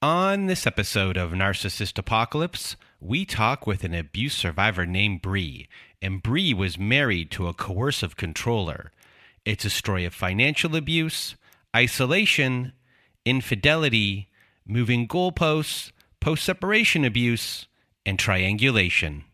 On this episode of Narcissist Apocalypse, we talk with an abuse survivor named Bree, and Bree was married to a coercive controller. It's a story of financial abuse, isolation, infidelity, moving goalposts, post-separation abuse, and triangulation.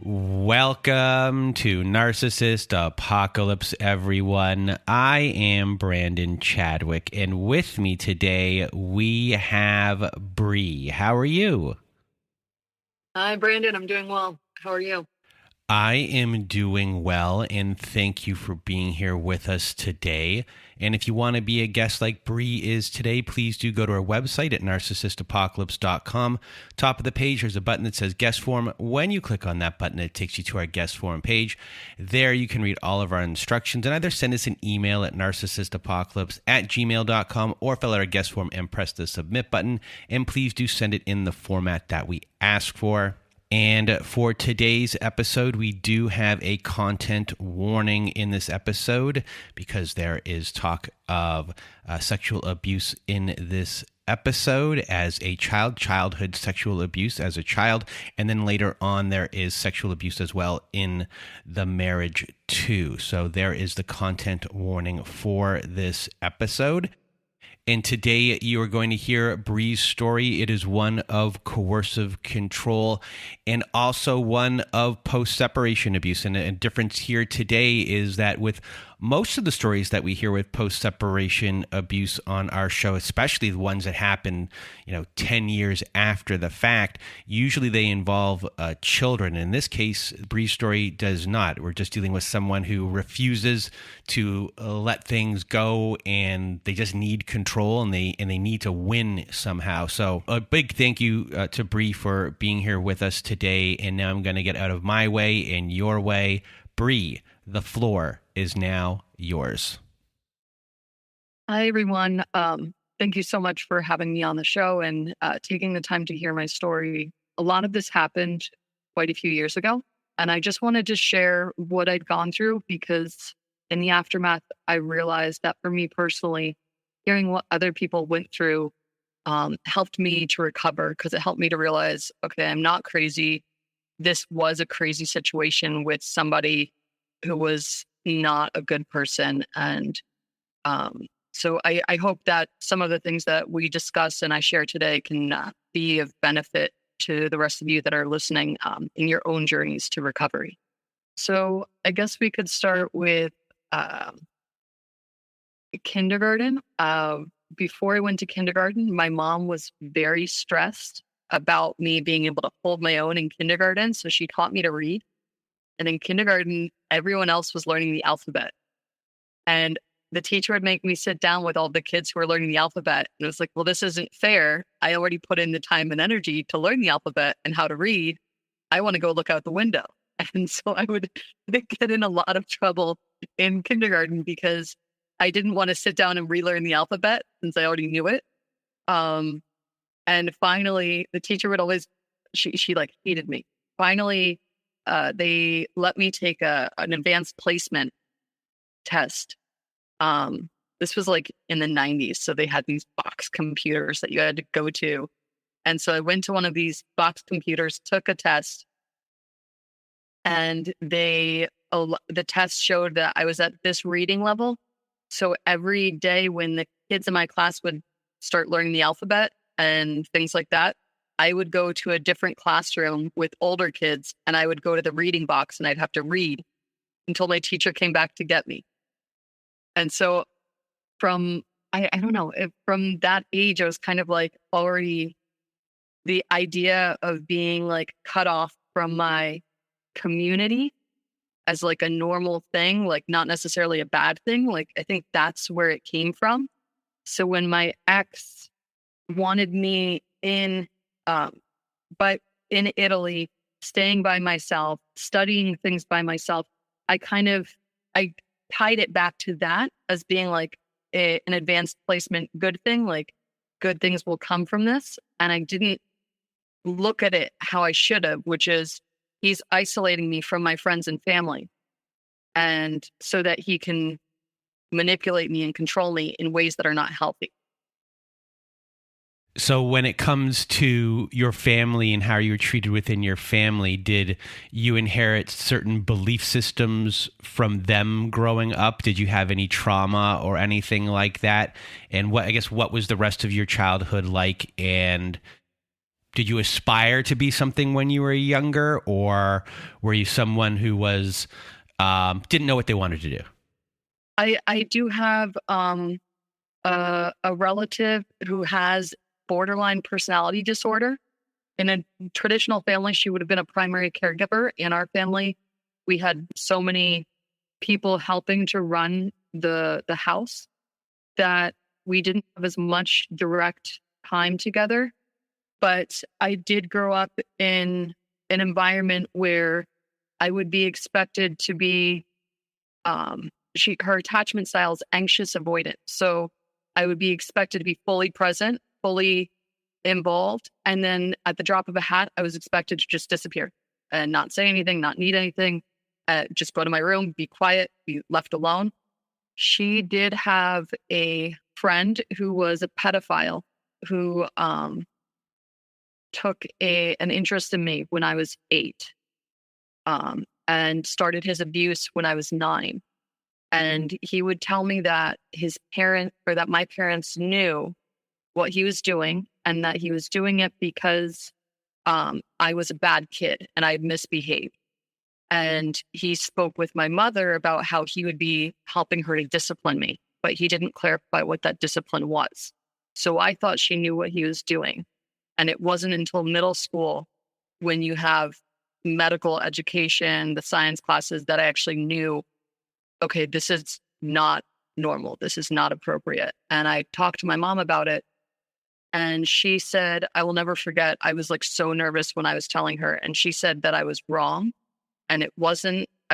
Welcome to Narcissist Apocalypse, everyone. I am Brandon Chadwick, and with me today we have Bree. How are you? Hi, Brandon. I'm doing well. How are you? I am doing well, and thank you for being here with us today. And if you want to be a guest like Bree is today, please do go to our website at narcissistapocalypse.com. Top of the page, there's a button that says guest form. When you click on that button, it takes you to our guest form page. There you can read all of our instructions and either send us an email at narcissistapocalypse@gmail.com or fill out our guest form and press the submit button. And please do send it in the format that we ask for. And for today's episode, we do have a content warning in this episode because there is talk of sexual abuse in this episode as a child, childhood sexual abuse as a child, and then later on there is sexual abuse as well in the marriage too. So there is the content warning for this episode. And today you are going to hear Bree's story. It is one of coercive control and also one of post-separation abuse. And a difference here today is that with most of the stories that we hear with post-separation abuse on our show, especially the ones that happen, 10 years after the fact, usually they involve children. In this case, Bree's story does not. We're just dealing with someone who refuses to let things go, and they just need control, and they need to win somehow. So a big thank you to Bree for being here with us today. And now I'm going to get out of my way and your way. Bree, the floor is now yours. Hi, everyone. Thank you so much for having me on the show and taking the time to hear my story. A lot of this happened quite a few years ago, and I just wanted to share what I'd gone through because in the aftermath, I realized that for me personally, hearing what other people went through helped me to recover because it helped me to realize, okay, I'm not crazy. This was a crazy situation with somebody who was not a good person. And so I hope that some of the things that we discuss and I share today can be of benefit to the rest of you that are listening in your own journeys to recovery. So I guess we could start with kindergarten. Before I went to kindergarten, my mom was very stressed about me being able to hold my own in kindergarten. So she taught me to read. And in kindergarten, everyone else was learning the alphabet. And the teacher would make me sit down with all the kids who were learning the alphabet. And it was like, well, this isn't fair. I already put in the time and energy to learn the alphabet and how to read. I want to go look out the window. And so I would get in a lot of trouble in kindergarten because I didn't want to sit down and relearn the alphabet since I already knew it. And finally, the teacher would always, she like hated me. Finally, they let me take an advanced placement test. This was like in the 90s. So they had these box computers that you had to go to. And so I went to one of these box computers, took a test, and the test showed that I was at this reading level. So every day when the kids in my class would start learning the alphabet and things like that, I would go to a different classroom with older kids and I would go to the reading box and I'd have to read until my teacher came back to get me. And so from, I don't know, from that age, I was kind of like already the idea of being like cut off from my community as like a normal thing, like not necessarily a bad thing. Like, I think that's where it came from. So when my ex wanted me but in Italy, staying by myself, studying things by myself, I tied it back to that as being like an advanced placement good thing, like good things will come from this. And I didn't look at it how I should have, which is he's isolating me from my friends and family. And so that he can manipulate me and control me in ways that are not healthy. So when it comes to your family and how you were treated within your family, did you inherit certain belief systems from them growing up? Did you have any trauma or anything like that? And what was the rest of your childhood like? And did you aspire to be something when you were younger, or were you someone who was didn't know what they wanted to do? I do have a relative who has borderline personality disorder. In a traditional family, she would have been a primary caregiver. In our family, we had so many people helping to run the house that we didn't have as much direct time together. But I did grow up in an environment where I would be expected to be, her attachment style is anxious avoidant. So I would be expected to be fully present, fully involved. And then at the drop of a hat, I was expected to just disappear and not say anything, not need anything, just go to my room, be quiet, be left alone. She did have a friend who was a pedophile who took an interest in me when I was 8 and started his abuse when I was 9. And he would tell me that that my parents knew what he was doing and that he was doing it because I was a bad kid and I misbehaved. And he spoke with my mother about how he would be helping her to discipline me, but he didn't clarify what that discipline was. So I thought she knew what he was doing. And it wasn't until middle school, when you have medical education, the science classes, that I actually knew, okay, this is not normal. This is not appropriate. And I talked to my mom about it. And she said, I will never forget, I was like so nervous when I was telling her. And she said that I was wrong. And I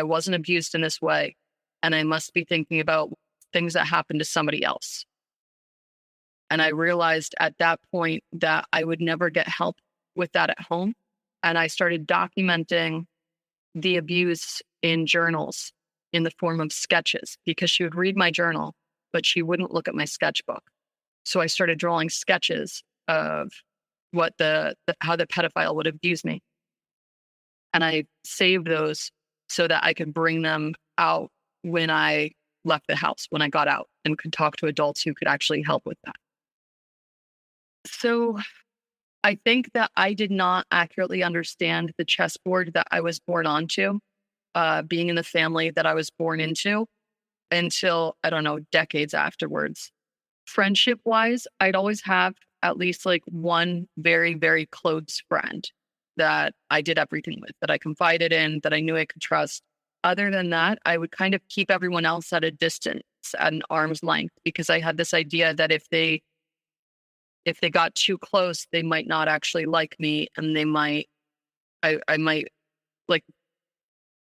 wasn't abused in this way. And I must be thinking about things that happened to somebody else. And I realized at that point that I would never get help with that at home. And I started documenting the abuse in journals in the form of sketches, because she would read my journal, but she wouldn't look at my sketchbook. So I started drawing sketches of what how the pedophile would abuse me. And I saved those so that I could bring them out when I left the house, when I got out, and could talk to adults who could actually help with that. So I think that I did not accurately understand the chessboard that I was born onto, being in the family that I was born into, until, I don't know, decades afterwards. Friendship-wise, I'd always have at least like one very, very close friend that I did everything with, that I confided in, that I knew I could trust. Other than that, I would kind of keep everyone else at a distance, at an arm's length, because I had this idea that if they got too close, they might not actually like me, and I might, like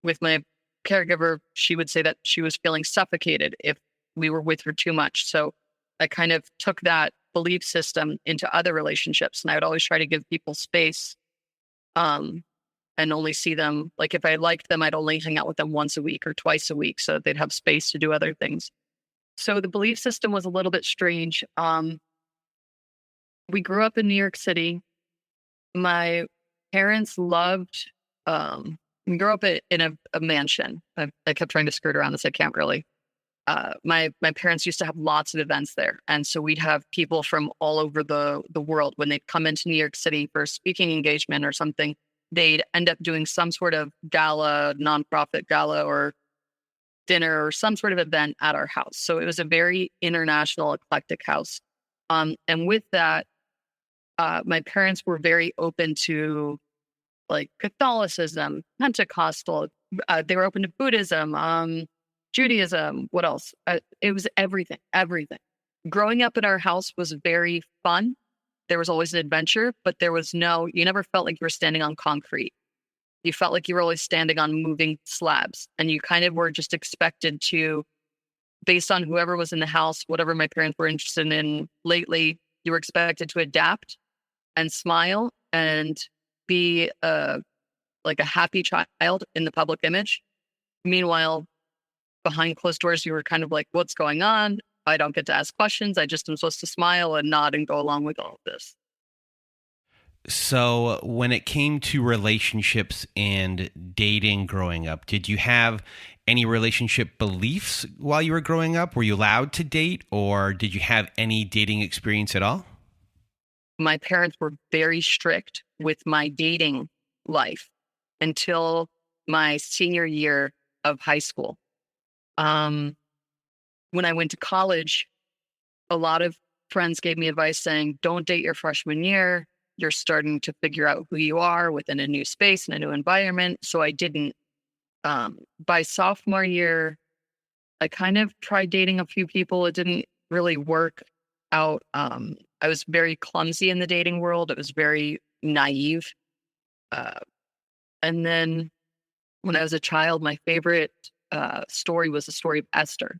with my caregiver, she would say that she was feeling suffocated if we were with her too much. So I kind of took that belief system into other relationships, and I would always try to give people space, and only see them, like if I liked them, I'd only hang out with them once a week or twice a week so that they'd have space to do other things. So the belief system was a little bit strange. We grew up in New York City. My parents loved, we grew up in a mansion. I kept trying to skirt around this. I can't really. My parents used to have lots of events there. And so we'd have people from all over the world. When they'd come into New York City for a speaking engagement or something, they'd end up doing some sort of gala, nonprofit gala or dinner or some sort of event at our house. So it was a very international, eclectic house. And with that, my parents were very open to like Catholicism, Pentecostal. They were open to Buddhism, Judaism. What else? It was everything. Growing up in our house was very fun. There was always an adventure, but you never felt like you were standing on concrete. You felt like you were always standing on moving slabs, and you kind of were just expected to based on whoever was in the house, whatever my parents were interested in lately, you were expected to adapt and smile and be like a happy child in the public image. Meanwhile, behind closed doors, you were kind of like, what's going on? I don't get to ask questions. I just am supposed to smile and nod and go along with all of this. So, when it came to relationships and dating growing up, did you have any relationship beliefs while you were growing up? Were you allowed to date, or did you have any dating experience at all? My parents were very strict with my dating life until my senior year of high school. When I went to college, a lot of friends gave me advice saying, don't date your freshman year. You're starting to figure out who you are within a new space and a new environment. So I didn't. By sophomore year, I kind of tried dating a few people. It didn't really work out. I was very clumsy in the dating world. It was very naive. And then when I was a child, my favorite story was the story of Esther.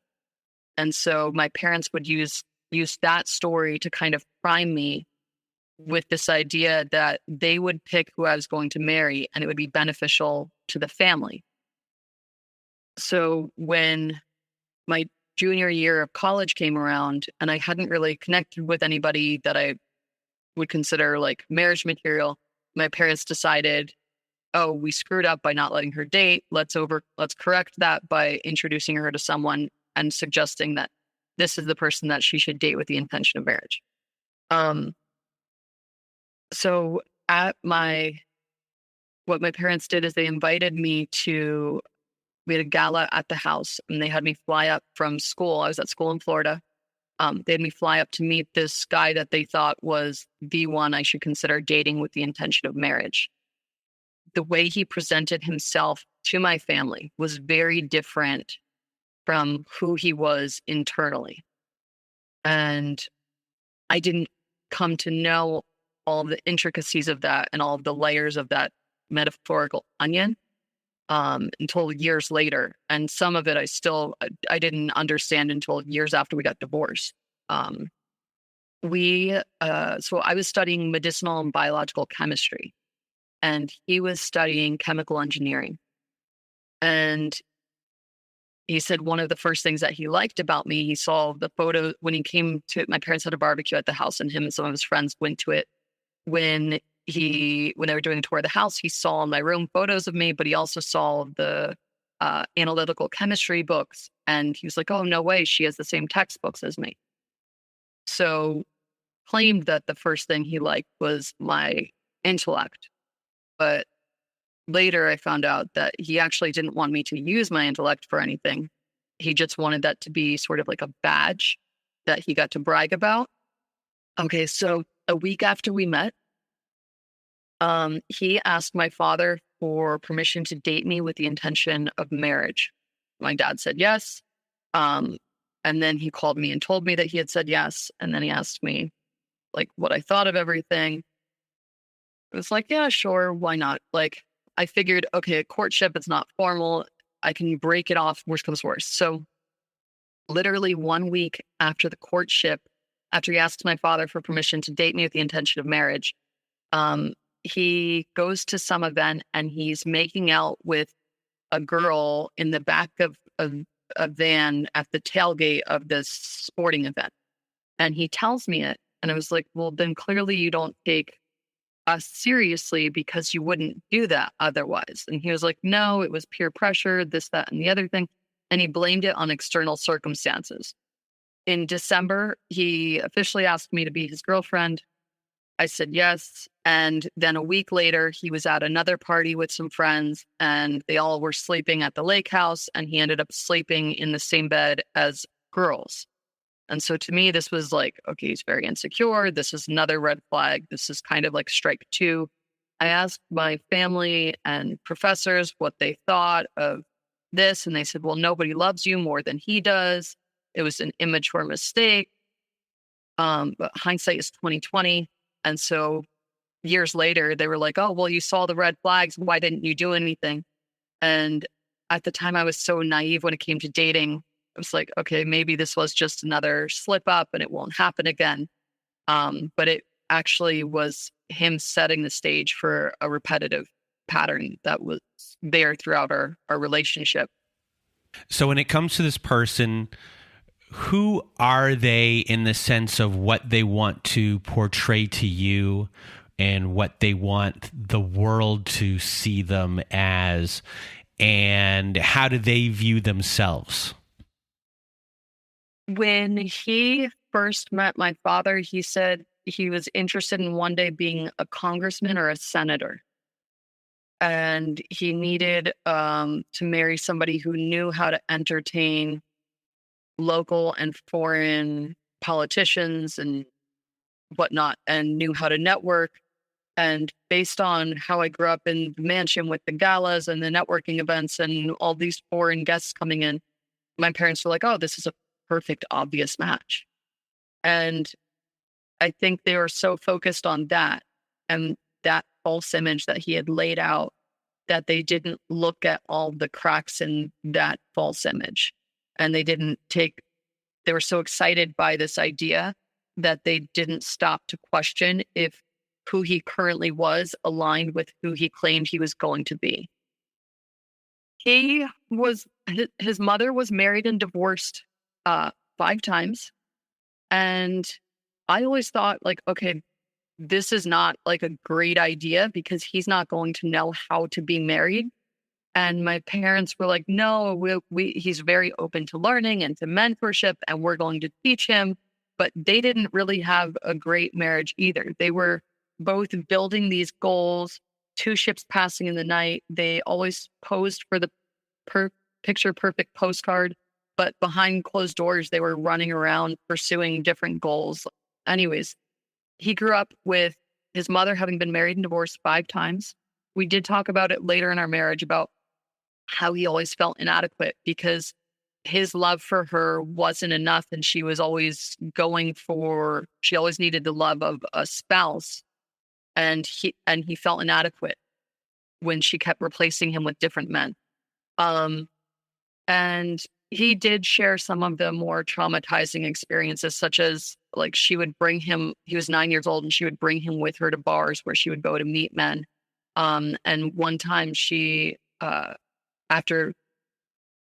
And so my parents would use that story to kind of prime me with this idea that they would pick who I was going to marry and it would be beneficial to the family. So when my junior year of college came around and I hadn't really connected with anybody that I would consider like marriage material, my parents decided, oh, we screwed up by not letting her date. Let's correct that by introducing her to someone and suggesting that this is the person that she should date with the intention of marriage. So what my parents did is they invited me we had a gala at the house and they had me fly up from school. I was at school in Florida. They had me fly up to meet this guy that they thought was the one I should consider dating with the intention of marriage. The way he presented himself to my family was very different from who he was internally. And I didn't come to know all the intricacies of that and all of the layers of that metaphorical onion until years later. And some of it I didn't understand until years after we got divorced. So I was studying medicinal and biological chemistry, and he was studying chemical engineering. And he said one of the first things that he liked about me, he saw the photo when he came to my parents had a barbecue at the house, and him and some of his friends went to it. When they were doing a tour of the house, he saw in my room photos of me, but he also saw the analytical chemistry books. And he was like, oh, no way, she has the same textbooks as me. So claimed that the first thing he liked was my intellect. But later I found out that he actually didn't want me to use my intellect for anything. He just wanted that to be sort of like a badge that he got to brag about. Okay, so a week after we met, he asked my father for permission to date me with the intention of marriage. My dad said yes. And then he called me and told me that he had said yes. And then he asked me like what I thought of everything. It was like, yeah, sure. Why not? Like, I figured, okay, a courtship, it's not formal. I can break it off. Worst comes worst. So literally 1 week after the courtship, after he asked my father for permission to date me with the intention of marriage, he goes to some event and he's making out with a girl in the back of a van at the tailgate of this sporting event. And he tells me it. And I was like, well, then clearly you don't take us seriously because you wouldn't do that otherwise. And he was like, no, it was peer pressure, this, that, and the other thing. And he blamed it on external circumstances. In December, he officially asked me to be his girlfriend. I said yes. And then a week later, he was at another party with some friends and they all were sleeping at the lake house. And he ended up sleeping in the same bed as girls. And so to me, this was like, okay, he's very insecure. This is another red flag. This is kind of like strike two. I asked my family and professors what they thought of this. And they said, well, nobody loves you more than he does. It was an immature mistake. But hindsight is 2020. And so years later, they were like, oh, well, you saw the red flags. Why didn't you do anything? And at the time, I was so naive when it came to dating. was like, okay, maybe this was just another slip up and it won't happen again. But it actually was him setting the stage for a repetitive pattern that was there throughout our relationship. So when it comes to this person, who are they in the sense of what they want to portray to you and what they want the world to see them as, and how do they view themselves? When he first met my father, he said he was interested in one day being a congressman or a senator. And he needed to marry somebody who knew how to entertain local and foreign politicians and whatnot, and knew how to network. And based on how I grew up in the mansion with the galas and the networking events and all these foreign guests coming in, my parents were like, oh, this is a perfect, obvious match. And I think they were so focused on that and that false image that he had laid out that they didn't look at all the cracks in that false image. And they were so excited by this idea that they didn't stop to question if who he currently was aligned with who he claimed he was going to be. His mother was married and divorced 5 times. And I always thought, like, okay, this is not like a great idea because he's not going to know how to be married. And my parents were like, no, he's very open to learning and to mentorship, and we're going to teach him. But they didn't really have a great marriage either. They were both building these goals, 2 ships passing in the night. They always posed for the picture perfect postcard, but behind closed doors, they were running around pursuing different goals. Anyways, he grew up with his mother having been married and divorced 5 times. We did talk about it later in our marriage about how he always felt inadequate because his love for her wasn't enough. And she always needed the love of a spouse. And he felt inadequate when she kept replacing him with different men. And he did share some of the more traumatizing experiences, such as like he was 9 years old and she would bring him with her to bars where she would go to meet men. And one time she, after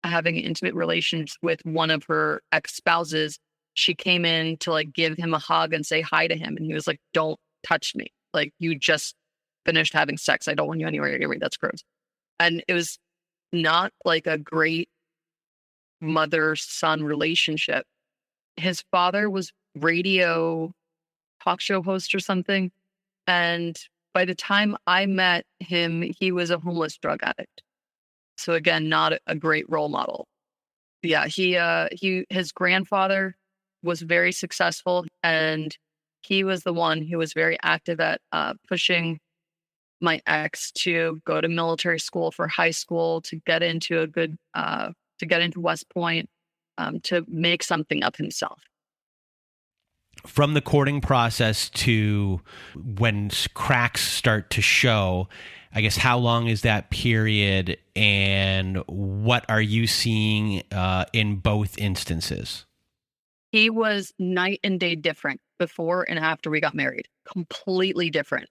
having intimate relations with one of her ex-spouses, she came in to like give him a hug and say hi to him. And he was like, don't touch me. Like, you just finished having sex. I don't want you anywhere near me. That's gross. And it was not like a great mother-son relationship. His father was radio talk show host or something. And by the time I met him, he was a homeless drug addict. So again, not a great role model. Yeah, his grandfather was very successful, and he was the one who was very active at pushing my ex to go to military school for high school, to get into to get into West Point, to make something of himself. From the courting process to when cracks start to show, I guess, how long is that period, and what are you seeing in both instances? He was night and day different before and after we got married. Completely different.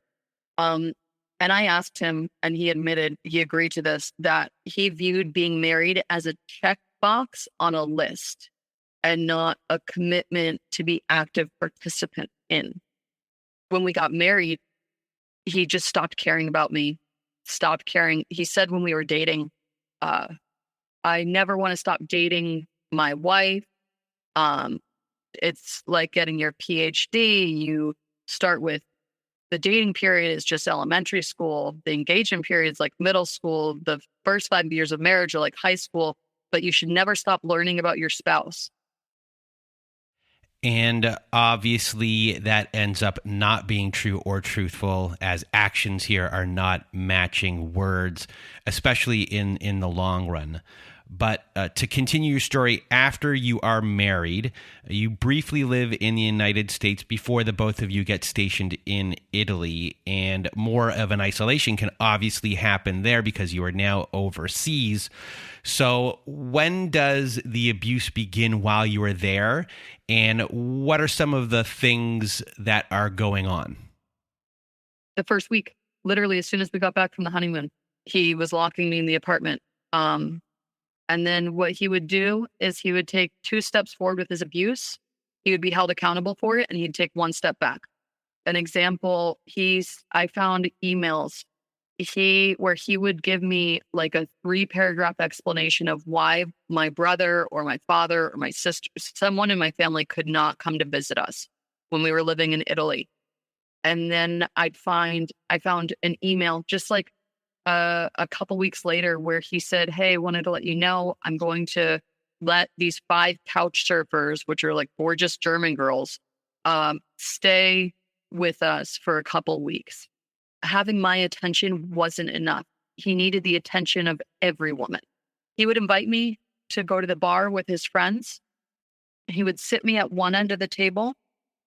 And I asked him, and he agreed to this, that he viewed being married as a checkbox on a list and not a commitment to be active participant in. When we got married, he just stopped caring about me, stopped caring. He said when we were dating, I never want to stop dating my wife. It's like getting your PhD. You start with the dating period is just elementary school. The engagement period is like middle school. The first 5 years of marriage are like high school, but you should never stop learning about your spouse. And obviously that ends up not being true or truthful, as actions here are not matching words, especially in the long run. But to continue your story, after you are married, you briefly live in the United States before the both of you get stationed in Italy, and more of an isolation can obviously happen there because you are now overseas. So when does the abuse begin while you are there, and what are some of the things that are going on? The first week, literally as soon as we got back from the honeymoon, he was locking me in the apartment. And then what he would do is he would take 2 steps forward with his abuse. He would be held accountable for it, and he'd take 1 step back. An example, I found emails where he would give me like a 3-paragraph explanation of why my brother or my father or my sister, someone in my family could not come to visit us when we were living in Italy. And then I found an email just like a couple weeks later where he said, "Hey, wanted to let you know I'm going to let these 5 couch surfers, which are like gorgeous German girls, stay with us for a couple weeks." Having my attention wasn't enough. He needed the attention of every woman. He would invite me to go to the bar with his friends. He would sit me at one end of the table,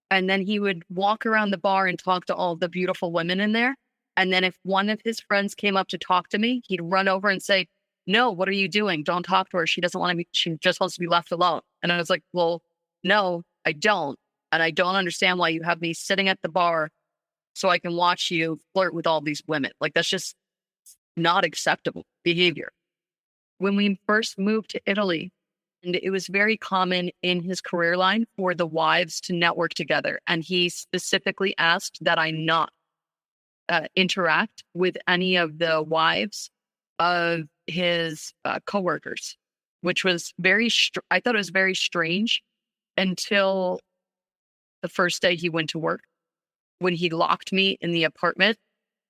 and then he would walk around the bar and talk to all the beautiful women in there. And then if one of his friends came up to talk to me, he'd run over and say, "No, what are you doing? Don't talk to her. She just wants to be left alone." And I was like, "Well, no, I don't. And I don't understand why you have me sitting at the bar so I can watch you flirt with all these women. Like, that's just not acceptable behavior." When we first moved to Italy, and it was very common in his career line for the wives to network together. And he specifically asked that I not interact with any of the wives of his coworkers, which was I thought it was very strange until the first day he went to work, when he locked me in the apartment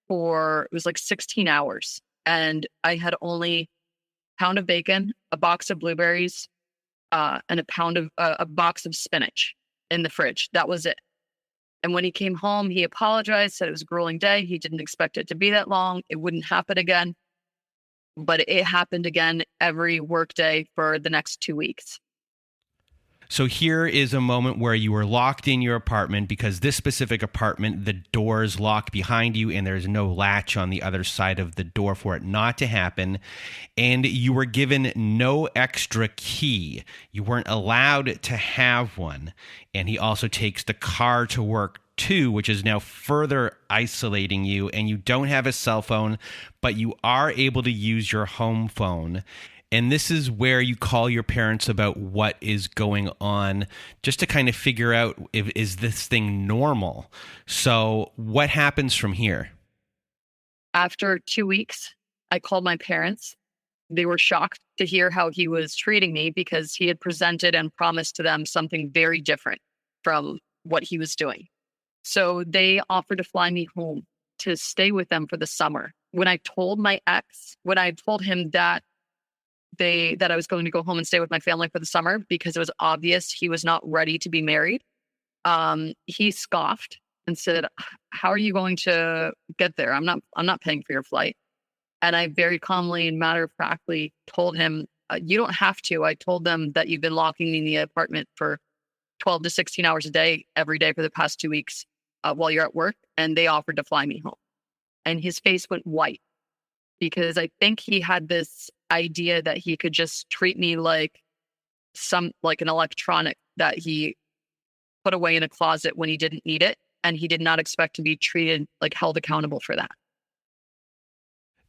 it was like 16 hours. And I had only a pound of bacon, a box of blueberries, and a box of spinach in the fridge. That was it. And when he came home, he apologized, said it was a grueling day. He didn't expect it to be that long. It wouldn't happen again. But it happened again every workday for the next 2 weeks. So here is a moment where you were locked in your apartment because this specific apartment, the doors lock behind you and there's no latch on the other side of the door for it not to happen. And you were given no extra key. You weren't allowed to have one. And he also takes the car to work too, which is now further isolating you. And you don't have a cell phone, but you are able to use your home phone. And this is where you call your parents about what is going on, just to kind of figure out, is this thing normal? So what happens from here? After 2 weeks, I called my parents. They were shocked to hear how he was treating me because he had presented and promised to them something very different from what he was doing. So they offered to fly me home to stay with them for the summer. When I told him that I was going to go home and stay with my family for the summer because it was obvious he was not ready to be married, he scoffed and said, "How are you going to get there? I'm not paying for your flight." And I very calmly and matter-of-factly told him, "You don't have to. I told them that you've been locking me in the apartment for 12 to 16 hours a day, every day for the past 2 weeks while you're at work, and they offered to fly me home." And his face went white because I think he had this idea that he could just treat me like an electronic that he put away in a closet when he didn't need it. And he did not expect to be treated, held accountable for that.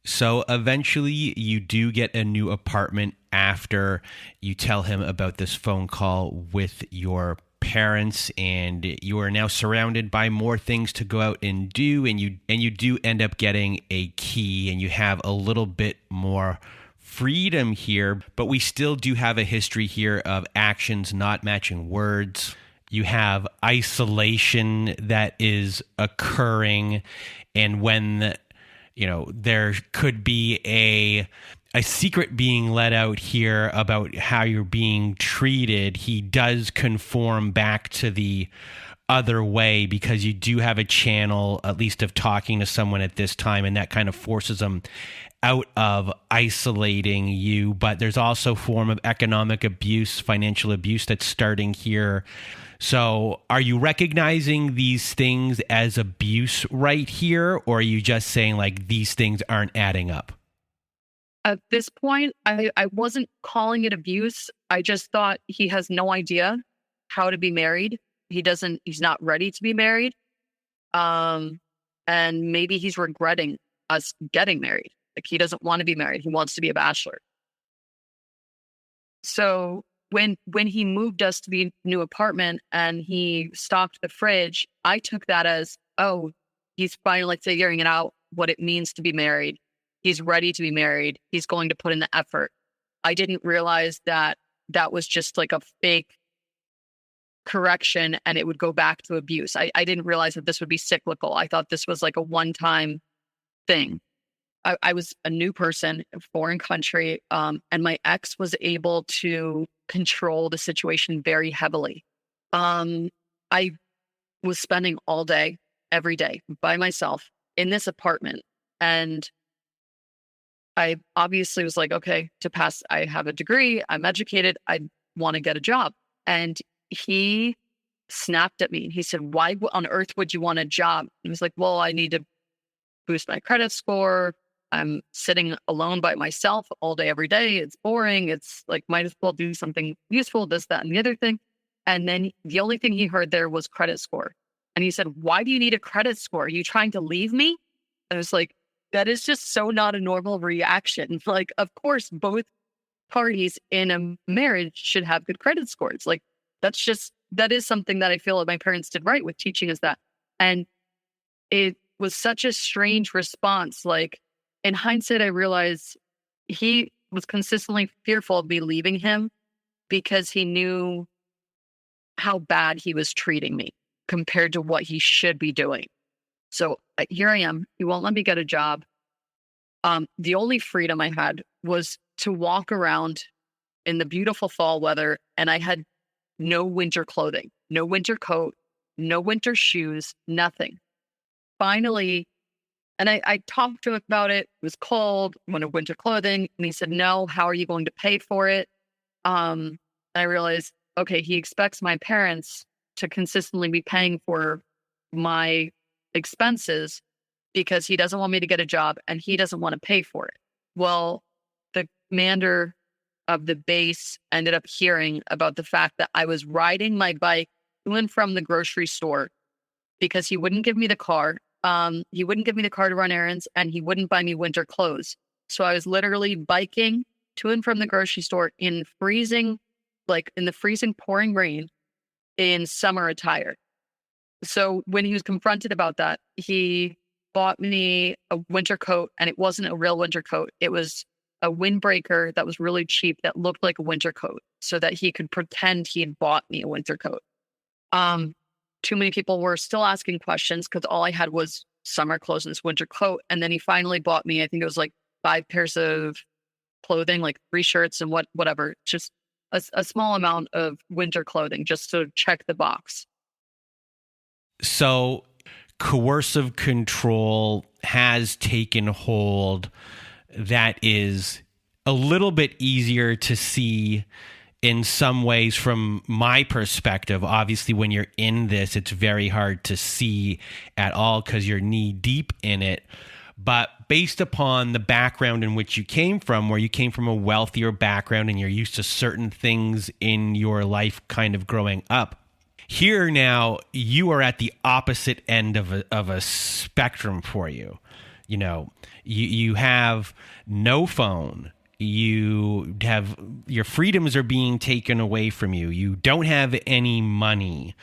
So eventually you do get a new apartment after you tell him about this phone call with your parents, and you are now surrounded by more things to go out and do, and you do end up getting a key, and you have a little bit more freedom here, but we still do have a history here of actions not matching words. You have isolation that is occurring, and when there could be a secret being let out here about how you're being treated, he does conform back to the other way because you do have a channel, at least of talking to someone at this time, and that kind of forces them out of isolating you. But there's also a form of economic abuse, financial abuse that's starting here. So are you recognizing these things as abuse right here, or are you just saying like these things aren't adding up? At this point, I wasn't calling it abuse. I just thought he has no idea how to be married. He's not ready to be married. And maybe he's regretting us getting married. Like, he doesn't want to be married. He wants to be a bachelor. So when he moved us to the new apartment and he stocked the fridge, I took that as, oh, he's finally figuring it out, what it means to be married. He's ready to be married. He's going to put in the effort. I didn't realize that that was just like a fake correction and it would go back to abuse. I didn't realize that this would be cyclical. I thought this was like a one-time thing. I was a new person, a foreign country, and my ex was able to control the situation very heavily. I was spending all day, every day, by myself in this apartment. And I obviously was like, okay, to pass, I have a degree, I'm educated, I want to get a job. And he snapped at me. He said, why on earth would you want a job? And I was like, well, I need to boost my credit score. I'm sitting alone by myself all day, every day. It's boring. It's like, might as well do something useful, this, that, and the other thing. And then the only thing he heard there was credit score. And he said, why do you need a credit score? Are you trying to leave me? And I was like, that is just so not a normal reaction. Like, of course, both parties in a marriage should have good credit scores. Like, that is something that I feel that my parents did right with teaching us that. And it was such a strange response. Like, in hindsight, I realized he was consistently fearful of me leaving him because he knew how bad he was treating me compared to what he should be doing. So here I am. He won't let me get a job. The only freedom I had was to walk around in the beautiful fall weather, and I had no winter clothing, no winter coat, no winter shoes, nothing. Finally, and I talked to him about it. It was cold, wanted winter clothing. And he said, no, how are you going to pay for it? I realized, okay, he expects my parents to consistently be paying for my expenses because he doesn't want me to get a job and he doesn't want to pay for it. Well, the commander of the base ended up hearing about the fact that I was riding my bike to and from the grocery store because he wouldn't give me the car. He wouldn't give me the car to run errands and he wouldn't buy me winter clothes. So I was literally biking to and from the grocery store in freezing, like in the freezing pouring rain in summer attire. So when he was confronted about that, he bought me a winter coat, and it wasn't a real winter coat. It was a windbreaker that was really cheap that looked like a winter coat so that he could pretend he had bought me a winter coat. Too many people were still asking questions because all I had was summer clothes and this winter coat. And then he finally bought me, I think it was like 5 pairs of clothing, like 3 shirts and whatever, just a small amount of winter clothing just to check the box. So coercive control has taken hold that is a little bit easier to see in some ways from my perspective. Obviously, when you're in this, it's very hard to see at all because you're knee deep in it. But based upon the background in which you came from, where you came from a wealthier background and you're used to certain things in your life kind of growing up, here now you are at the opposite end of a spectrum for you. You know, you have no phone. You have, your freedoms are being taken away from you. You don't have any money.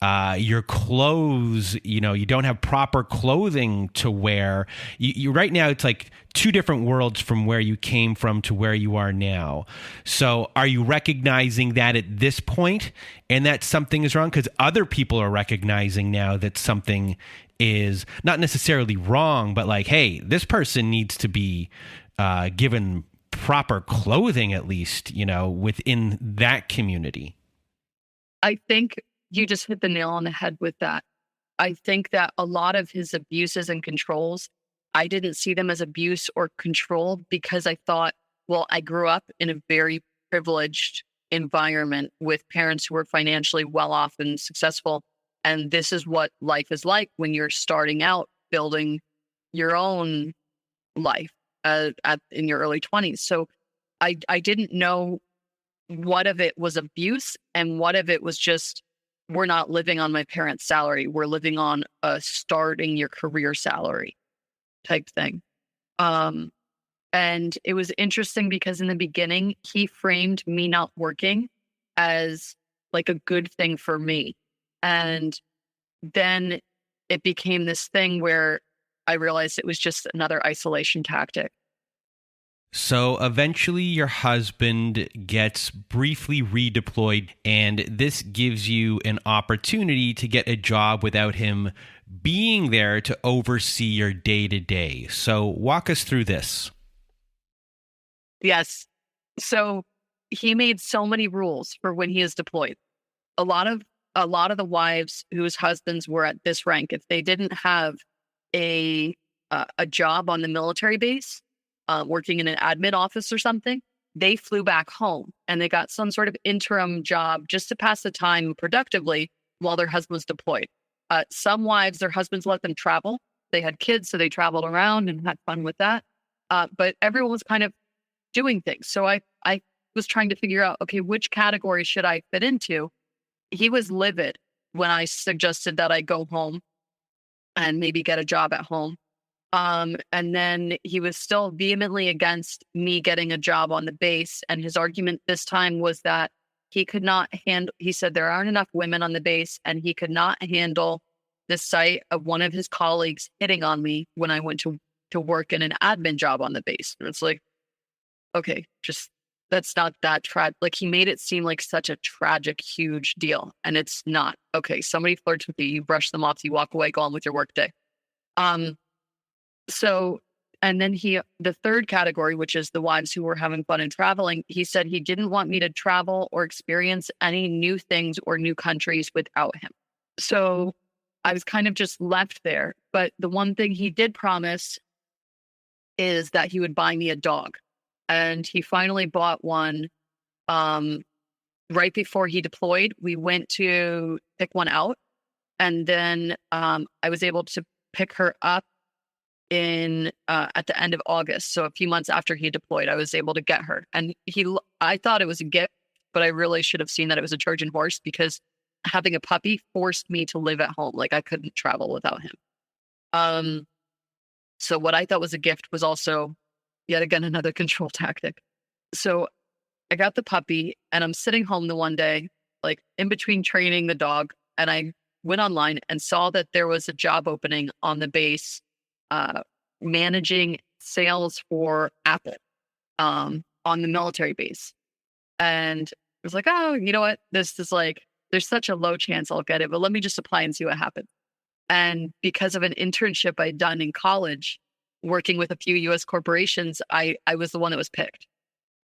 Your clothes, you know, you don't have proper clothing to wear. You right now, it's like 2 different worlds from where you came from to where you are now. So are you recognizing that at this point and that something is wrong? Because other people are recognizing now that something is not necessarily wrong, but like, hey, this person needs to be given proper clothing, at least, you know, within that community. I think You just hit the nail on the head with that. I think that a lot of his abuses and controls, I didn't see them as abuse or control because I thought, well, I grew up in a very privileged environment with parents who were financially well off and successful. And this is what life is like when you're starting out building your own life in your early 20s. So I didn't know what of it was abuse and what of it was just, we're not living on my parents' salary. We're living on a starting your career salary type thing. And it was interesting because in the beginning, he framed me not working as like a good thing for me. And then it became this thing where I realized it was just another isolation tactic. So eventually your husband gets briefly redeployed, and this gives you an opportunity to get a job without him being there to oversee your day-to-day. So walk us through this. Yes. So he made so many rules for when he is deployed. A lot of the wives whose husbands were at this rank, if they didn't have a job on the military base, working in an admin office or something, they flew back home and they got some sort of interim job just to pass the time productively while their husband was deployed. Some wives, their husbands let them travel. They had kids, so they traveled around and had fun with that. But everyone was kind of doing things. So I was trying to figure out, okay, which category should I fit into? He was livid when I suggested that I go home and maybe get a job at home. And then he was still vehemently against me getting a job on the base. And his argument this time was that he could not handle, he said there aren't enough women on the base and he could not handle the sight of one of his colleagues hitting on me when I went to work in an admin job on the base. And it's like, okay, just that's not that like he made it seem like such a tragic, huge deal. And it's not. Okay, somebody flirts with you, you brush them off, you walk away, go on with your work day. So, and then the third category, which is the wives who were having fun and traveling, he said he didn't want me to travel or experience any new things or new countries without him. So I was kind of just left there. But the one thing he did promise is that he would buy me a dog. And he finally bought one right before he deployed. We went to pick one out. And then I was able to pick her up at the end of August. So a few months after he deployed, I was able to get her. And I thought it was a gift, but I really should have seen that it was a Trojan horse because having a puppy forced me to live at home. Like I couldn't travel without him. So what I thought was a gift was also yet again another control tactic. So I got the puppy and I'm sitting home the one day, like in between training the dog, and I went online and saw that there was a job opening on the base managing sales for Apple on the military base. And I was like, oh, you know what? This is like, there's such a low chance I'll get it, but let me just apply and see what happens. And because of an internship I'd done in college, working with a few US corporations, I was the one that was picked.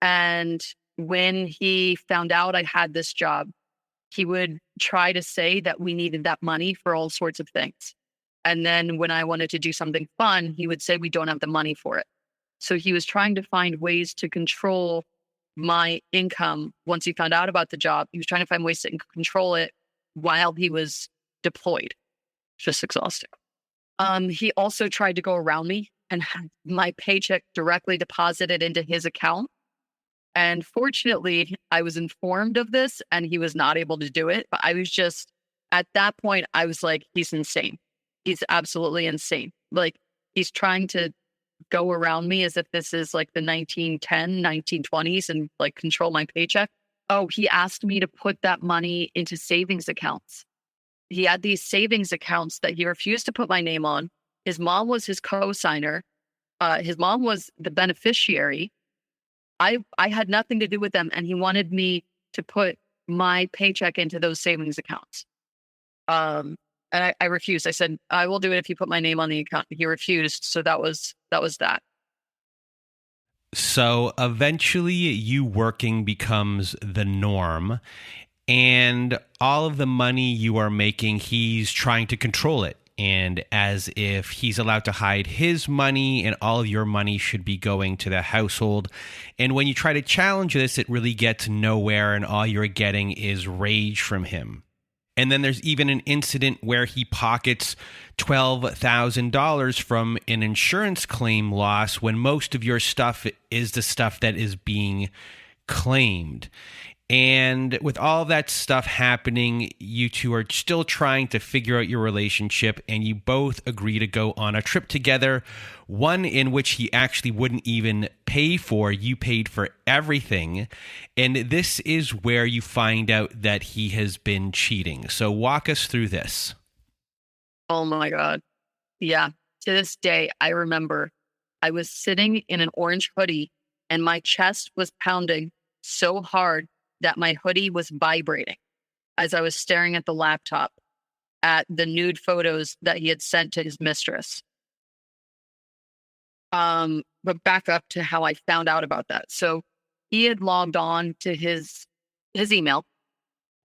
And when he found out I had this job, he would try to say that we needed that money for all sorts of things. And then when I wanted to do something fun, he would say we don't have the money for it. So he was trying to find ways to control my income. Once he found out about the job, he was trying to find ways to control it while he was deployed. Just exhausting. He also tried to go around me and had my paycheck directly deposited into his account. And fortunately, I was informed of this and he was not able to do it. But I was just, at that point, I was like, he's insane. He's absolutely insane. Like he's trying to go around me as if this is like the 1920s and like control my paycheck. Oh, he asked me to put that money into savings accounts. He had these savings accounts that he refused to put my name on. His mom was his co-signer. His mom was the beneficiary. I had nothing to do with them. And he wanted me to put my paycheck into those savings accounts. And I refused. I said, I will do it if you put my name on the account. He refused. So that was that. So eventually you working becomes the norm. And all of the money you are making, he's trying to control it. And as if he's allowed to hide his money and all of your money should be going to the household. And when you try to challenge this, it really gets nowhere, and all you're getting is rage from him. And then there's even an incident where he pockets $12,000 from an insurance claim loss when most of your stuff is the stuff that is being claimed. And with all of that stuff happening, you two are still trying to figure out your relationship, and you both agree to go on a trip together, one in which he actually wouldn't even pay for. You paid for everything. And this is where you find out that he has been cheating. So walk us through this. Oh my God. Yeah. To this day, I remember I was sitting in an orange hoodie and my chest was pounding so hard that my hoodie was vibrating as I was staring at the laptop at the nude photos that he had sent to his mistress. But back up to how I found out about that. So he had logged on to his email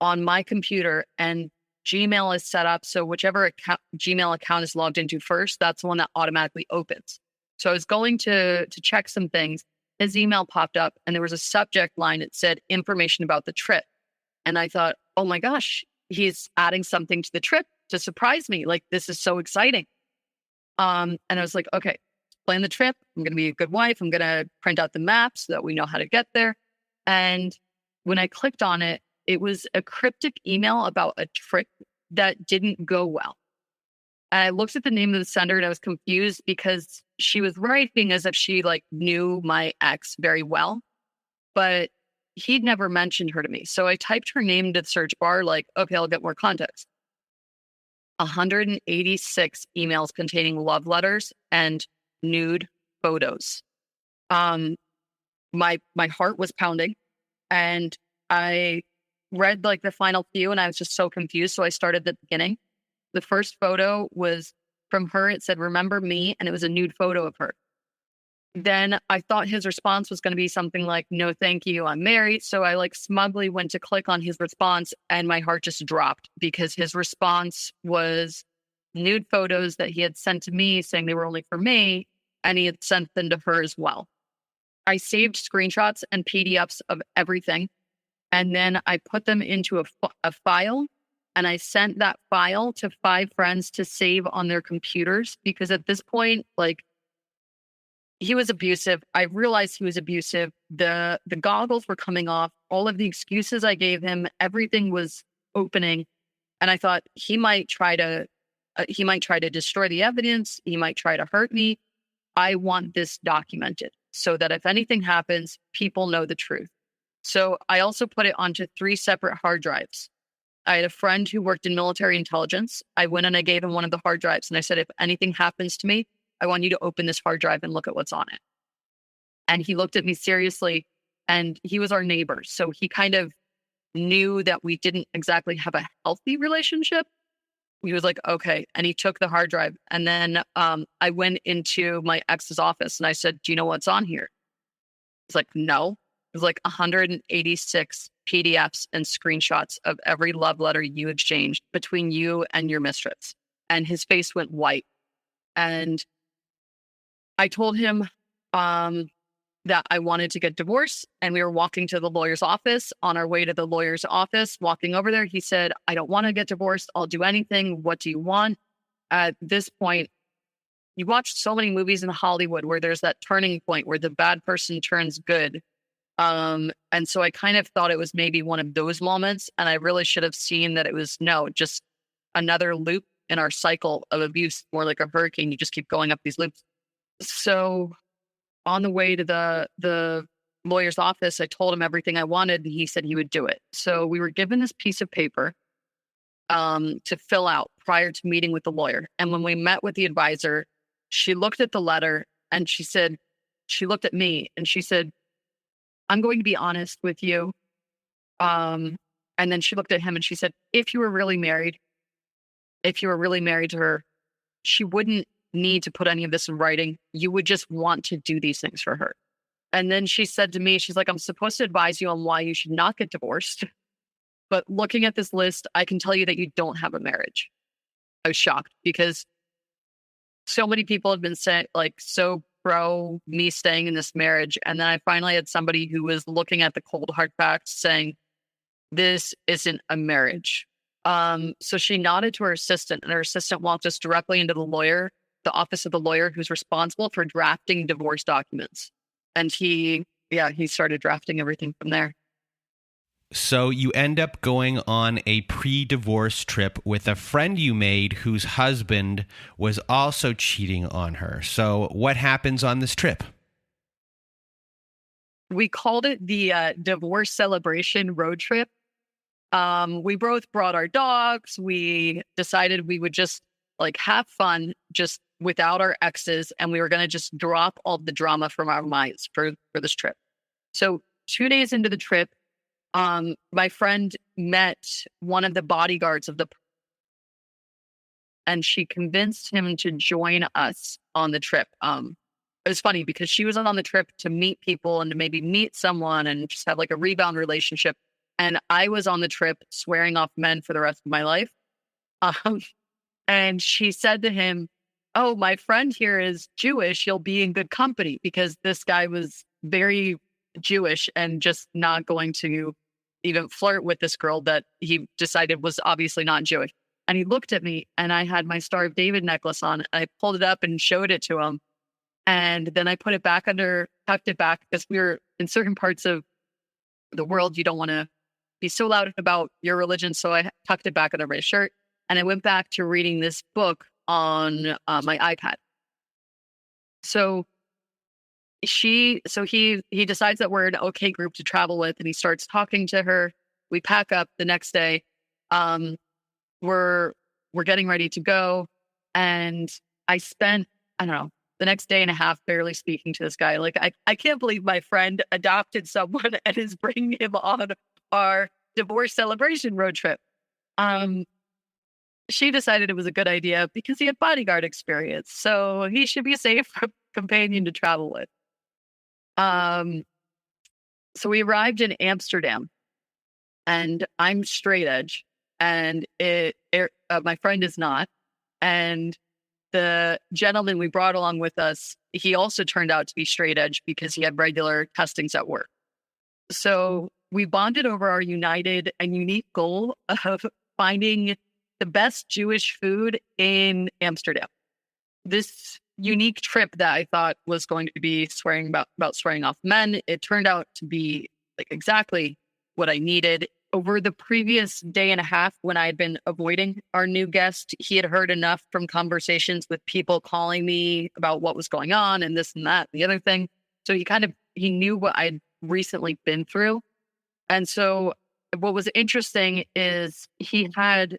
on my computer, and Gmail is set up so whichever Gmail account is logged into first, that's the one that automatically opens. So I was going to check some things. His email popped up and there was a subject line that said information about the trip. And I thought, oh my gosh, he's adding something to the trip to surprise me. Like, this is so exciting. And I was like, okay, plan the trip. I'm going to be a good wife. I'm going to print out the map so that we know how to get there. And when I clicked on it, it was a cryptic email about a trip that didn't go well. And I looked at the name of the sender and I was confused because she was writing as if she knew my ex very well, but he'd never mentioned her to me. So I typed her name into the search bar, okay, I'll get more context. 186 emails containing love letters and nude photos. My heart was pounding, and I read the final few and I was just so confused. So I started at the beginning. The first photo was from her. It said, "Remember me?" And it was a nude photo of her. Then I thought his response was going to be something like, "No, thank you, I'm married." So I smugly went to click on his response and my heart just dropped because his response was nude photos that he had sent to me saying they were only for me. And he had sent them to her as well. I saved screenshots and PDFs of everything. And then I put them into a file. And I sent that file to 5 friends to save on their computers because at this point, he was abusive. I realized he was abusive. The goggles were coming off. All of the excuses I gave him, everything was opening. And I thought he might try to destroy the evidence. He might try to hurt me. I want this documented so that if anything happens, people know the truth. So I also put it onto 3 separate hard drives. I had a friend who worked in military intelligence. I went and I gave him one of the hard drives and I said, if anything happens to me, I want you to open this hard drive and look at what's on it. And he looked at me seriously, and he was our neighbor. So he kind of knew that we didn't exactly have a healthy relationship. He was like, okay. And he took the hard drive. And then I went into my ex's office and I said, "Do you know what's on here?" He's like, "No." It was 186 PDFs and screenshots of every love letter you exchanged between you and your mistress. And his face went white. And I told him that I wanted to get divorced. And we were walking to the lawyer's office. On our way to the lawyer's office, walking over there, he said, "I don't want to get divorced. I'll do anything. What do you want?" At this point, you watch so many movies in Hollywood where there's that turning point where the bad person turns good. And so I kind of thought it was maybe one of those moments. And I really should have seen that it was just another loop in our cycle of abuse, more like a hurricane. You just keep going up these loops. So on the way to the lawyer's office, I told him everything I wanted. And he said he would do it. So we were given this piece of paper to fill out prior to meeting with the lawyer. And when we met with the advisor, she looked at the letter and she looked at me and she said, "I'm going to be honest with you." And then she looked at him and she said, if you were really married to her, she wouldn't need to put any of this in writing. You would just want to do these things for her. And then she said to me, she's like, "I'm supposed to advise you on why you should not get divorced." But looking at this list, I can tell you that you don't have a marriage. I was shocked because so many people have been saying, like, so pro me staying in this marriage. And then I finally had somebody who was looking at the cold hard facts saying, this isn't a marriage. So she nodded to her assistant, and her assistant walked us directly into the office of the lawyer who's responsible for drafting divorce documents. And he started drafting everything from there. So you end up going on a pre-divorce trip with a friend you made whose husband was also cheating on her. So what happens on this trip? We called it the divorce celebration road trip. We both brought our dogs. We decided we would just like have fun just without our exes, and we were going to just drop all the drama from our minds for this trip. So 2 days into the trip, my friend met one of the bodyguards of and she convinced him to join us on the trip. It was funny because she was on the trip to meet people and to maybe meet someone and just have like a rebound relationship. And I was on the trip swearing off men for the rest of my life. And she said to him, oh, my friend here is Jewish. You'll be in good company, because this guy was very Jewish and just not going to even flirt with this girl that he decided was obviously not Jewish. And he looked at me, and I had my Star of David necklace on. I pulled it up and showed it to him. And then I put it back tucked it back, because we were in certain parts of the world, you don't want to be so loud about your religion. So I tucked it back under my shirt, and I went back to reading this book on my iPad. So he decides that we're an okay group to travel with, and he starts talking to her. We pack up the next day. We're getting ready to go, and I spent, I don't know, the next day and a half barely speaking to this guy. Like, I can't believe my friend adopted someone and is bringing him on our divorce celebration road trip. She decided it was a good idea because he had bodyguard experience, so he should be a safe companion to travel with. So we arrived in Amsterdam, and I'm straight edge, and my friend is not. And the gentleman we brought along with us, he also turned out to be straight edge because he had regular testings at work. So we bonded over our united and unique goal of finding the best Jewish food in Amsterdam. This unique trip that I thought was going to be swearing off men, it turned out to be like exactly what I needed. Over the previous day and a half, when I had been avoiding our new guest, he had heard enough from conversations with people calling me about what was going on and this and that, and the other thing. So he knew what I'd recently been through. And so what was interesting is he had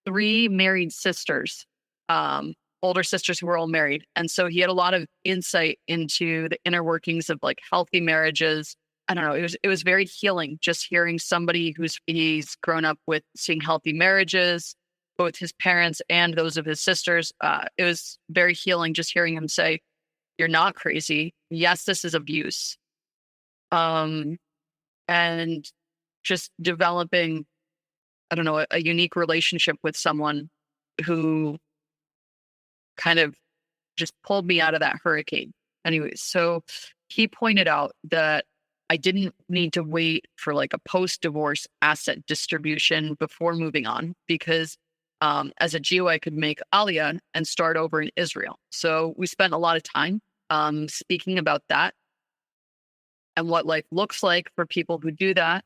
3 married sisters, older sisters who were all married. And so he had a lot of insight into the inner workings of like healthy marriages. I don't know. It was very healing just hearing somebody he's grown up with seeing healthy marriages, both his parents and those of his sisters. It was very healing just hearing him say, you're not crazy. Yes, this is abuse. And just developing, I don't know, a unique relationship with someone who kind of just pulled me out of that hurricane. Anyways, so he pointed out that I didn't need to wait for like a post-divorce asset distribution before moving on, because as a Jew, I could make Aliyah and start over in Israel. So we spent a lot of time speaking about that and what life looks like for people who do that.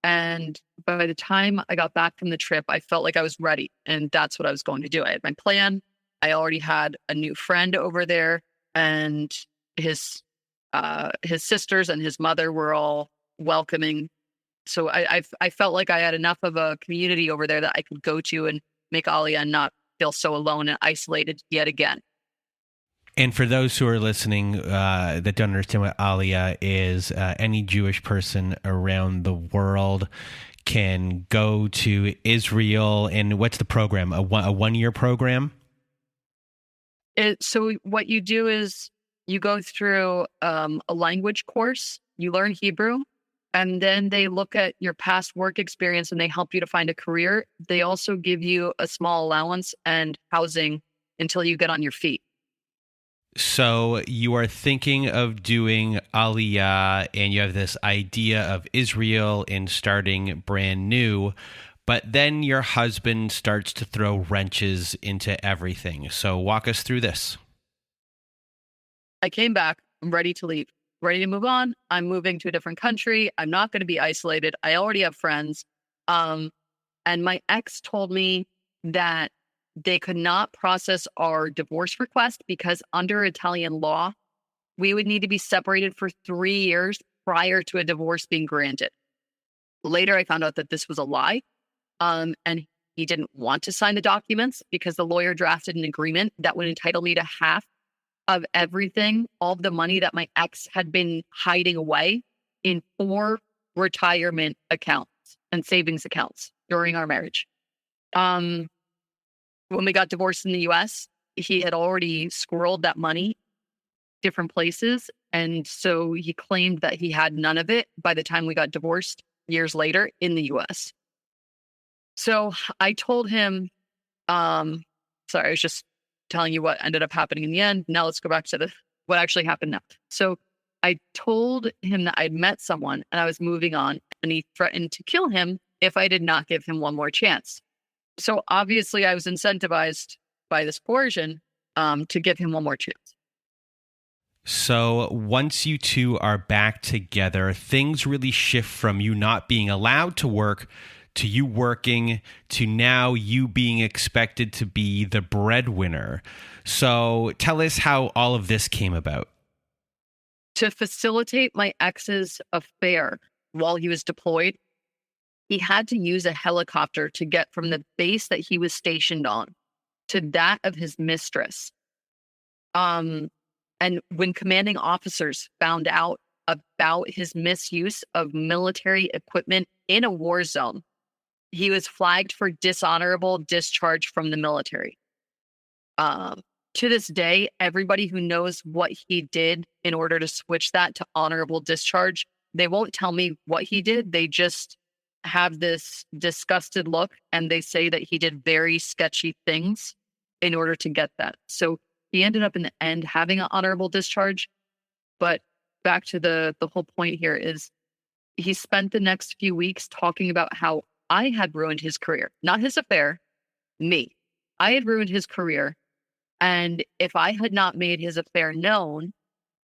And by the time I got back from the trip, I felt like I was ready, and that's what I was going to do. I had my plan. I already had a new friend over there, and his sisters and his mother were all welcoming. So I felt like I had enough of a community over there that I could go to and make Aliyah and not feel so alone and isolated yet again. And for those who are listening that don't understand what Aliyah is, any Jewish person around the world can go to Israel. And what's the program? A 1-year program? So what you do is you go through a language course. You learn Hebrew. And then they look at your past work experience and they help you to find a career. They also give you a small allowance and housing until you get on your feet. So you are thinking of doing Aliyah, and you have this idea of Israel and starting brand new, but then your husband starts to throw wrenches into everything. So walk us through this. I came back. I'm ready to leave, ready to move on. I'm moving to a different country. I'm not going to be isolated. I already have friends. And my ex told me that they could not process our divorce request because under Italian law, we would need to be separated for 3 years prior to a divorce being granted. Later, I found out that this was a lie. And he didn't want to sign the documents because the lawyer drafted an agreement that would entitle me to half of everything, all of the money that my ex had been hiding away in 4 retirement accounts and savings accounts during our marriage. When we got divorced in the US, he had already squirreled that money different places. And so he claimed that he had none of it by the time we got divorced years later in the US. So I told him, sorry, I was just telling you what ended up happening in the end. Now let's go back to what actually happened next. So I told him that I'd met someone and I was moving on, and he threatened to kill him if I did not give him one more chance. So obviously I was incentivized by this coercion to give him one more chance. So once you two are back together, things really shift from you not being allowed to work to you working to now you being expected to be the breadwinner. So tell us how all of this came about. To facilitate my ex's affair while he was deployed, he had to use a helicopter to get from the base that he was stationed on to that of his mistress. And when commanding officers found out about his misuse of military equipment in a war zone, he was flagged for dishonorable discharge from the military. To this day, everybody who knows what he did in order to switch that to honorable discharge, they won't tell me what he did. They just have this disgusted look and they say that he did very sketchy things in order to get that. So he ended up in the end having an honorable discharge. But back to the whole point here is he spent the next few weeks talking about how I had ruined his career, not his affair, me. I had ruined his career. And if I had not made his affair known,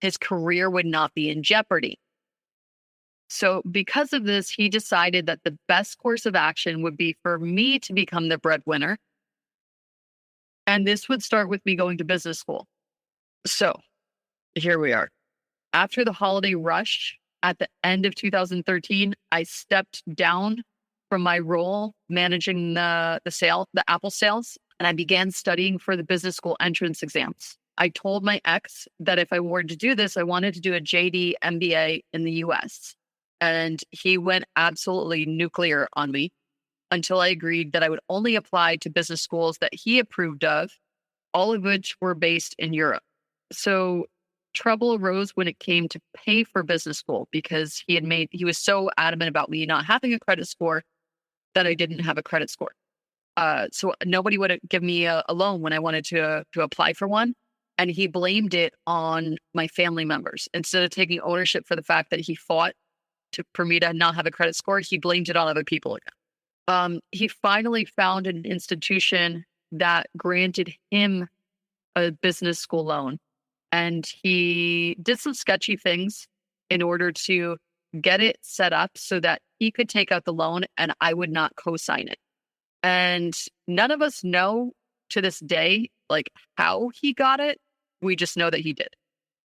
his career would not be in jeopardy. So because of this, he decided that the best course of action would be for me to become the breadwinner. And this would start with me going to business school. So here we are. After the holiday rush at the end of 2013, I stepped down from my role managing the Apple sales, and I began studying for the business school entrance exams. I told my ex that if I were to do this, I wanted to do a JD MBA in the US. And he went absolutely nuclear on me until I agreed that I would only apply to business schools that he approved of, all of which were based in Europe. So trouble arose when it came to pay for business school because he was so adamant about me not having a credit score that I didn't have a credit score. So nobody would give me a loan when I wanted to apply for one. And he blamed it on my family members. Instead of taking ownership for the fact that he fought for me to not have a credit score, he blamed it on other people again. He finally found an institution that granted him a business school loan. And he did some sketchy things in order to get it set up so that he could take out the loan and I would not co-sign it. And none of us know to this day, like how he got it. We just know that he did.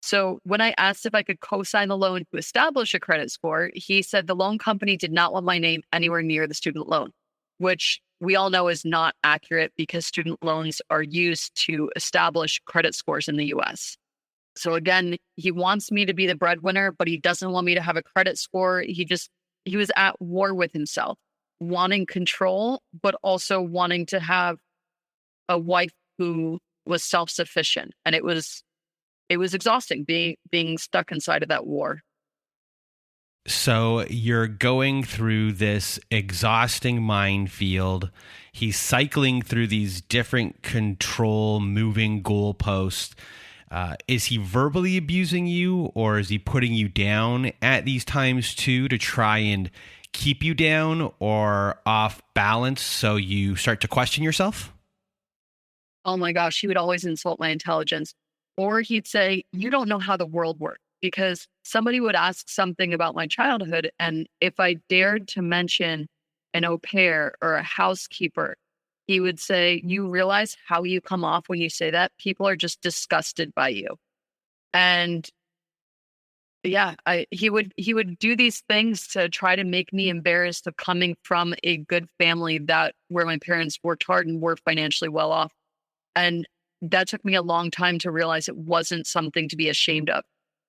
So when I asked if I could co-sign the loan to establish a credit score, he said the loan company did not want my name anywhere near the student loan, which we all know is not accurate because student loans are used to establish credit scores in the US. So again, he wants me to be the breadwinner, but he doesn't want me to have a credit score. He was at war with himself, wanting control, but also wanting to have a wife who was self-sufficient. And it was exhausting being stuck inside of that war. So you're going through this exhausting minefield. He's cycling through these different control moving goalposts. Is he verbally abusing you, or is he putting you down at these times too to try and keep you down or off balance so you start to question yourself? Oh my gosh, he would always insult my intelligence. Or he'd say, "You don't know how the world works." Because somebody would ask something about my childhood. And if I dared to mention an au pair or a housekeeper, he would say, "You realize how you come off when you say that? People are just disgusted by you." And yeah, he would do these things to try to make me embarrassed of coming from a good family that where my parents worked hard and were financially well off. And that took me a long time to realize it wasn't something to be ashamed of.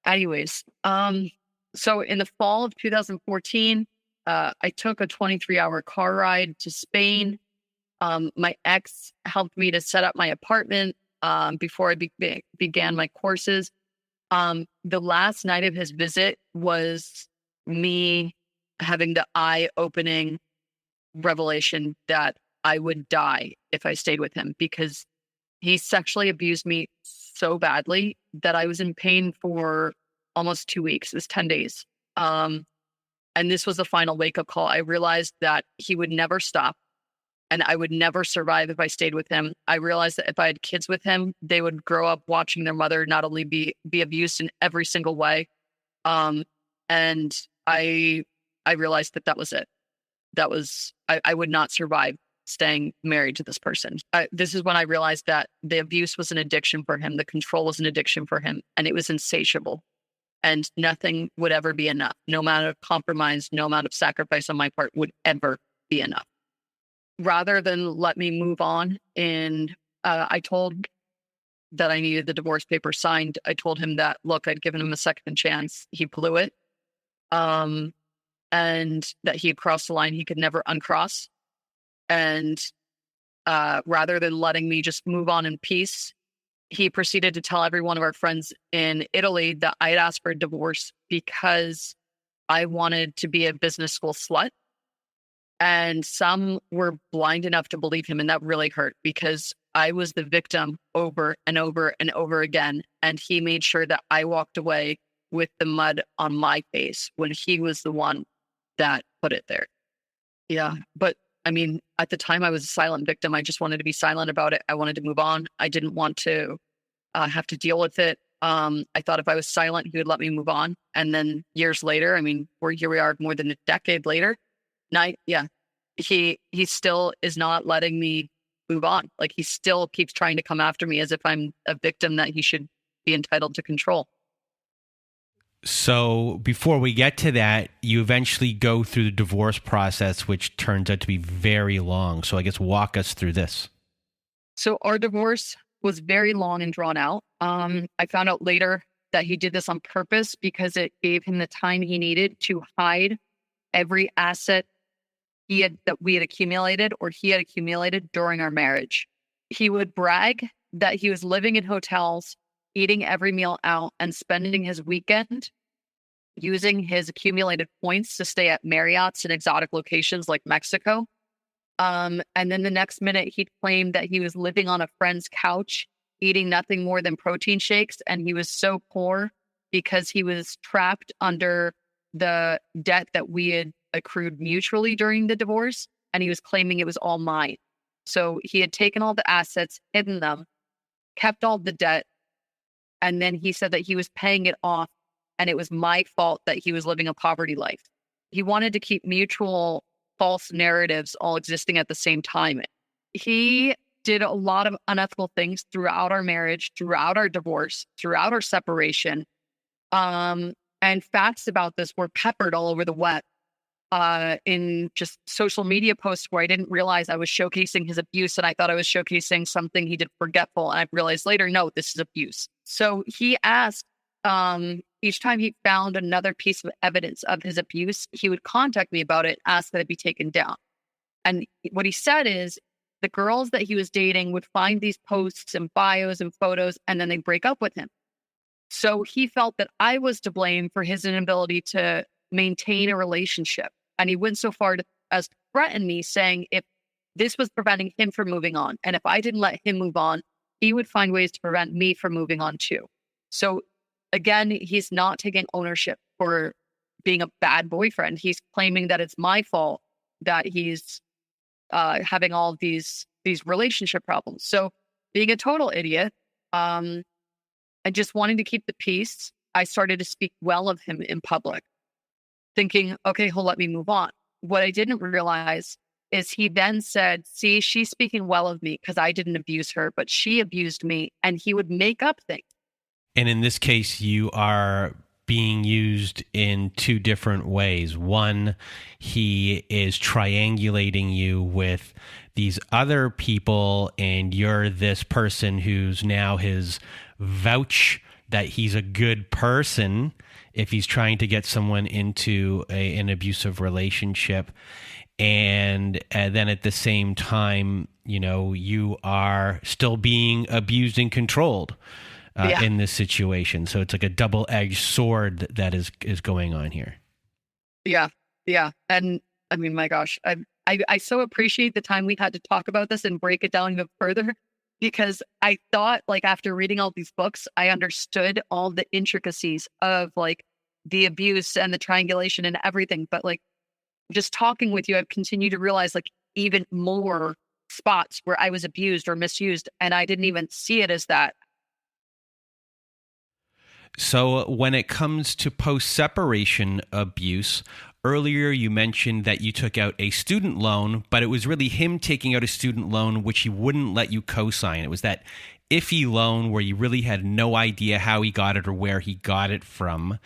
Anyways, so in the fall of 2014, I took a 23-hour car ride to Spain. My ex helped me to set up my apartment before I began my courses. The last night of his visit was me having the eye-opening revelation that I would die if I stayed with him, because he sexually abused me so badly that I was in pain for almost 2 weeks. It was 10 days. And this was the final wake-up call. I realized that he would never stop and I would never survive if I stayed with him. I realized that if I had kids with him, they would grow up watching their mother not only be abused in every single way. And I realized that was it. I would not survive staying married to this person. This is when I realized that the abuse was an addiction for him. The control was an addiction for him, and it was insatiable. And nothing would ever be enough. No amount of compromise, no amount of sacrifice on my part would ever be enough. Rather than let me move on, and I told that I needed the divorce paper signed. I told him that, look, I'd given him a second chance. He blew it. And that he had crossed the line he could never uncross. And rather than letting me just move on in peace, he proceeded to tell every one of our friends in Italy that I had asked for a divorce because I wanted to be a business school slut. And some were blind enough to believe him. And that really hurt because I was the victim over and over and over again. And he made sure that I walked away with the mud on my face when he was the one that put it there. Yeah. But I mean, at the time I was a silent victim. I just wanted to be silent about it. I wanted to move on. I didn't want to have to deal with it. I thought if I was silent, he would let me move on. And then years later, I mean, here we are more than a decade later. He still is not letting me move on. Like, he still keeps trying to come after me as if I'm a victim that he should be entitled to control. So before we get to that, you eventually go through the divorce process, which turns out to be very long. So I guess walk us through this. So our divorce was very long and drawn out. I found out later that he did this on purpose because it gave him the time he needed to hide every asset that we had accumulated or he had accumulated during our marriage. He would brag that he was living in hotels, eating every meal out, and spending his weekend using his accumulated points to stay at Marriott's in exotic locations like Mexico. And then the next minute, he'd claim that he was living on a friend's couch, eating nothing more than protein shakes. And he was so poor because he was trapped under the debt that we had accrued mutually during the divorce. And he was claiming it was all mine. So he had taken all the assets, hidden them, kept all the debt. And then he said that he was paying it off. And it was my fault that he was living a poverty life. He wanted to keep mutual false narratives all existing at the same time. He did a lot of unethical things throughout our marriage, throughout our divorce, throughout our separation. And facts about this were peppered all over the web in just social media posts where I didn't realize I was showcasing his abuse and I thought I was showcasing something he did forgetful. And I realized later, no, this is abuse. So he asked, each time he found another piece of evidence of his abuse, he would contact me about it, ask that it be taken down. And what he said is the girls that he was dating would find these posts and bios and photos, and then they'd break up with him. So he felt that I was to blame for his inability to maintain a relationship. And he went so far as to threaten me, saying if this was preventing him from moving on, and if I didn't let him move on, he would find ways to prevent me from moving on too. So again, he's not taking ownership for being a bad boyfriend. He's claiming that it's my fault that he's having all of these relationship problems. So being a total idiot, and just wanting to keep the peace, I started to speak well of him in public, thinking, okay, he'll let me move on. What I didn't realize is he then said, see, she's speaking well of me because I didn't abuse her, but she abused me. And he would make up things. And in this case, you are being used in two different ways. One, he is triangulating you with these other people, and you're this person who's now his vouch that he's a good person if he's trying to get someone into an abusive relationship. And then at the same time, you are still being abused and controlled in this situation. So it's like a double-edged sword that is going on here. Yeah. Yeah. And I mean, my gosh, I so appreciate the time we had to talk about this and break it down even further, because I thought, like, after reading all these books, I understood all the intricacies of like the abuse and the triangulation and everything. But like, just talking with you, I've continued to realize like even more spots where I was abused or misused, and I didn't even see it as that. So when it comes to post-separation abuse, earlier you mentioned that you took out a student loan, but it was really him taking out a student loan which he wouldn't let you co-sign. It was that iffy loan where you really had no idea how he got it or where he got it from,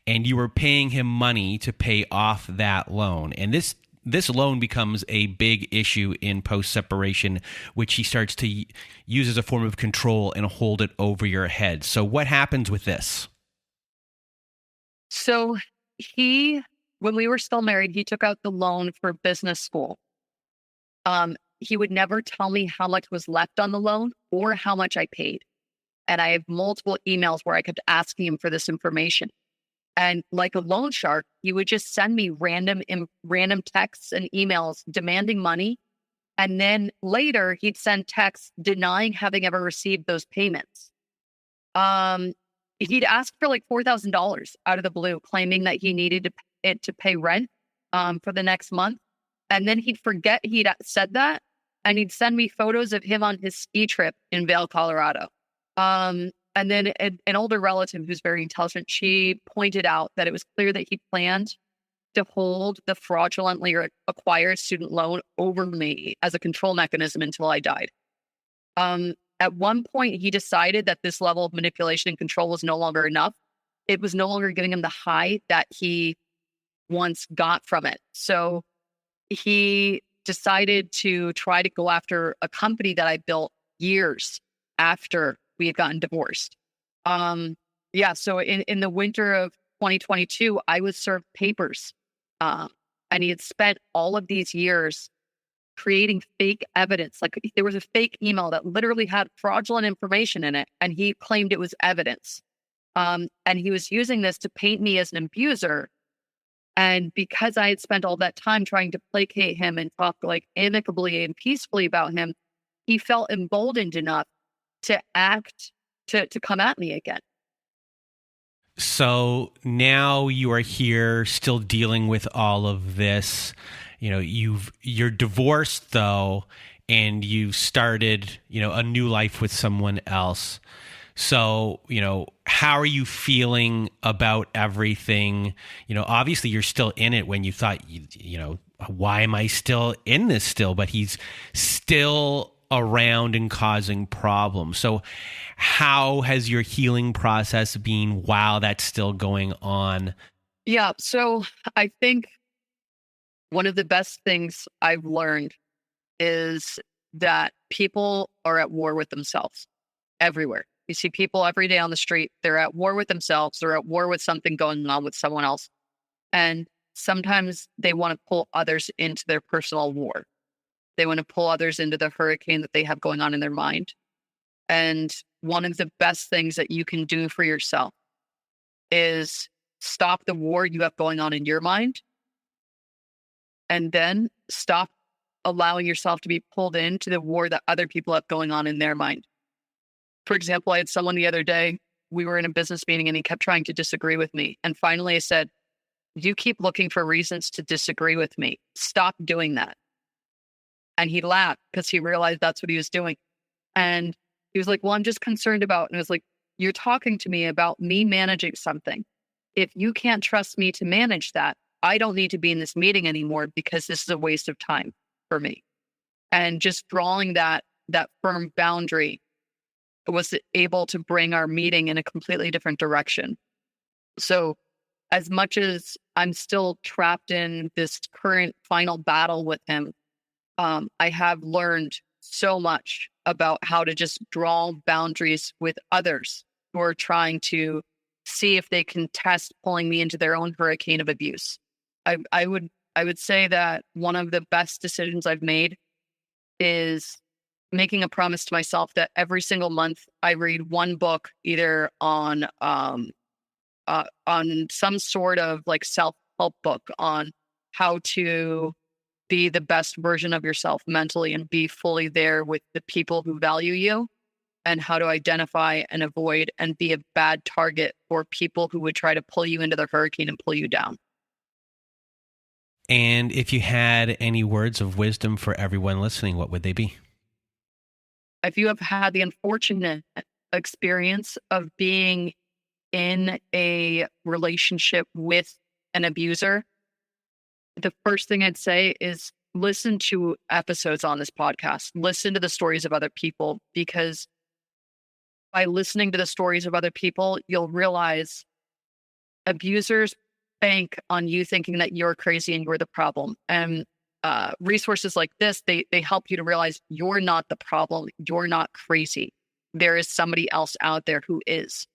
and you were paying him money to pay off that loan. And this loan becomes a big issue in post-separation, which he starts to use as a form of control and hold it over your head. So what happens with this? So when we were still married, he took out the loan for business school. He would never tell me how much was left on the loan or how much I paid. And I have multiple emails where I kept asking him for this information. And like a loan shark, he would just send me random texts and emails demanding money. And then later he'd send texts denying having ever received those payments. He'd ask for like $4,000 out of the blue, claiming that he needed to pay rent for the next month. And then he'd forget he'd said that, and he'd send me photos of him on his ski trip in Vail, Colorado. And then an older relative who's very intelligent, she pointed out that it was clear that he planned to hold the fraudulently acquired student loan over me as a control mechanism until I died. At one point, he decided that this level of manipulation and control was no longer enough. It was no longer giving him the high that he once got from it. So he decided to try to go after a company that I built years after we had gotten divorced. So in the winter of 2022, I was served papers. And he had spent all of these years creating fake evidence. Like there was a fake email that literally had fraudulent information in it, and he claimed it was evidence. And he was using this to paint me as an abuser. And because I had spent all that time trying to placate him and talk like amicably and peacefully about him, he felt emboldened enough to act to come at me again. So now you are here still dealing with all of this. You're divorced though, and you've started, a new life with someone else. So, how are you feeling about everything? Obviously you're still in it when you thought, why am I still in this still? But he's still around and causing problems. So how has your healing process been while that's still going on? Yeah. So I think one of the best things I've learned is that people are at war with themselves everywhere. You see people every day on the street. They're at war with themselves. They're at war with something going on with someone else. And sometimes they want to pull others into their personal war. They want to pull others into the hurricane that they have going on in their mind. And one of the best things that you can do for yourself is stop the war you have going on in your mind, and then stop allowing yourself to be pulled into the war that other people have going on in their mind. For example, I had someone the other day, we were in a business meeting and he kept trying to disagree with me. And finally I said, you keep looking for reasons to disagree with me. Stop doing that. And he laughed because he realized that's what he was doing. And he was like, well, I'm just concerned about, and I was like, you're talking to me about me managing something. If you can't trust me to manage that, I don't need to be in this meeting anymore because this is a waste of time for me. And just drawing that firm boundary was able to bring our meeting in a completely different direction. So as much as I'm still trapped in this current final battle with him, I have learned so much about how to just draw boundaries with others who are trying to see if they can test pulling me into their own hurricane of abuse. I would say that one of the best decisions I've made is making a promise to myself that every single month I read one book, either on some sort of like self-help book on how to be the best version of yourself mentally and be fully there with the people who value you, and how to identify and avoid and be a bad target for people who would try to pull you into their hurricane and pull you down. And if you had any words of wisdom for everyone listening, what would they be? If you have had the unfortunate experience of being in a relationship with an abuser, the first thing I'd say is listen to episodes on this podcast. Listen to the stories of other people, because by listening to the stories of other people, you'll realize abusers bank on you thinking that you're crazy and you're the problem. And resources like this, they help you to realize you're not the problem. You're not crazy. There is somebody else out there who is.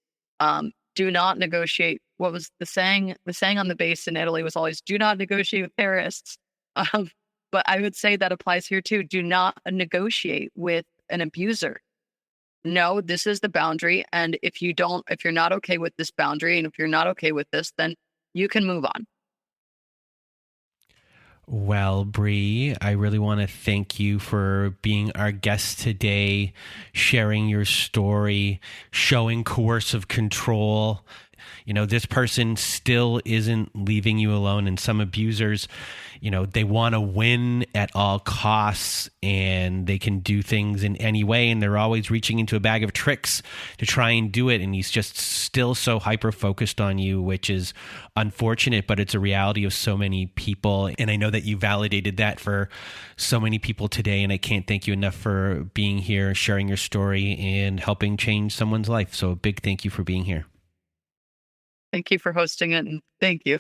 Do not negotiate. What was the saying? The saying on the base in Italy was always, do not negotiate with terrorists. But I would say that applies here too. Do not negotiate with an abuser. No, this is the boundary. And if you're not okay with this boundary, and if you're not okay with this, then you can move on. Well, Bree, I really want to thank you for being our guest today, sharing your story, showing coercive control. You know, this person still isn't leaving you alone. And some abusers, they want to win at all costs, and they can do things in any way. And they're always reaching into a bag of tricks to try and do it. And he's just still so hyper-focused on you, which is unfortunate, but it's a reality of so many people. And I know that you validated that for so many people today. And I can't thank you enough for being here, sharing your story, and helping change someone's life. So a big thank you for being here. Thank you for hosting it, and thank you.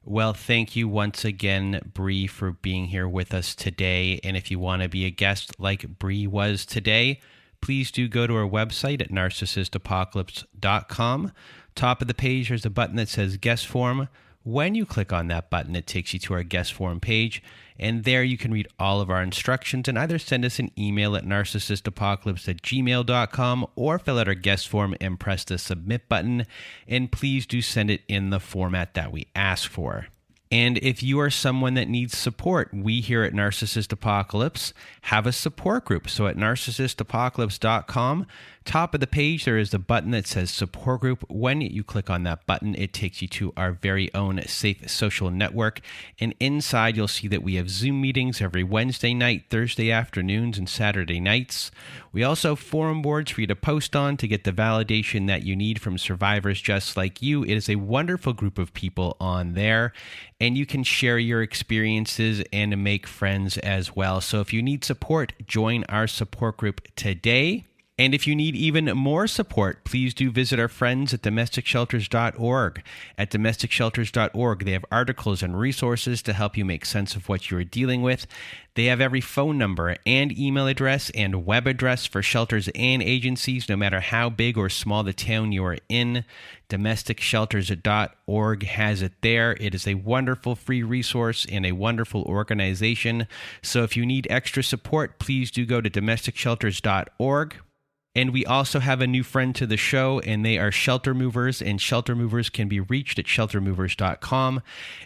Well, thank you once again, Bree, for being here with us today. And if you want to be a guest like Bree was today, please do go to our website at narcissistapocalypse.com. Top of the page, there's a button that says guest form. When you click on that button, it takes you to our guest form page, and there you can read all of our instructions and either send us an email at narcissistapocalypse@gmail.com or fill out our guest form and press the submit button. And please do send it in the format that we ask for. And if you are someone that needs support, we here at Narcissist Apocalypse have a support group. So at narcissistapocalypse.com, top of the page, there is a button that says support group. When you click on that button, it takes you to our very own safe social network. And inside, you'll see that we have Zoom meetings every Wednesday night, Thursday afternoons, and Saturday nights. We also have forum boards for you to post on to get the validation that you need from survivors just like you. It is a wonderful group of people on there, and you can share your experiences and make friends as well. So if you need support, join our support group today. And if you need even more support, please do visit our friends at domesticshelters.org. At domesticshelters.org, they have articles and resources to help you make sense of what you are dealing with. They have every phone number and email address and web address for shelters and agencies, no matter how big or small the town you are in. Domesticshelters.org has it there. It is a wonderful free resource and a wonderful organization. So if you need extra support, please do go to domesticshelters.org. And we also have a new friend to the show, and they are Shelter Movers. And Shelter Movers can be reached at sheltermovers.com.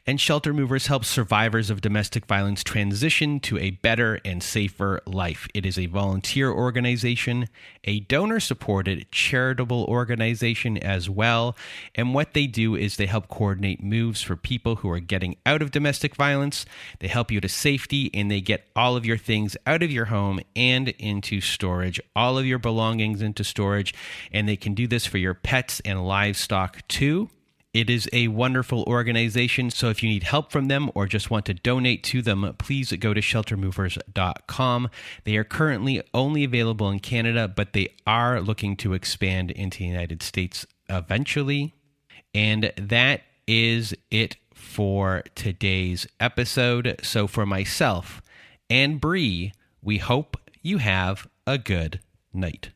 And Shelter Movers helps survivors of domestic violence transition to a better and safer life. It is a volunteer organization, a donor-supported charitable organization as well. And what they do is they help coordinate moves for people who are getting out of domestic violence. They help you to safety, and they get all of your things out of your home and into storage, all of your belongings into storage, and they can do this for your pets and livestock too. It is a wonderful organization, so if you need help from them or just want to donate to them, please go to sheltermovers.com. They are currently only available in Canada, but they are looking to expand into the United States eventually. And that is it for today's episode. So for myself and Bree, we hope you have a good night.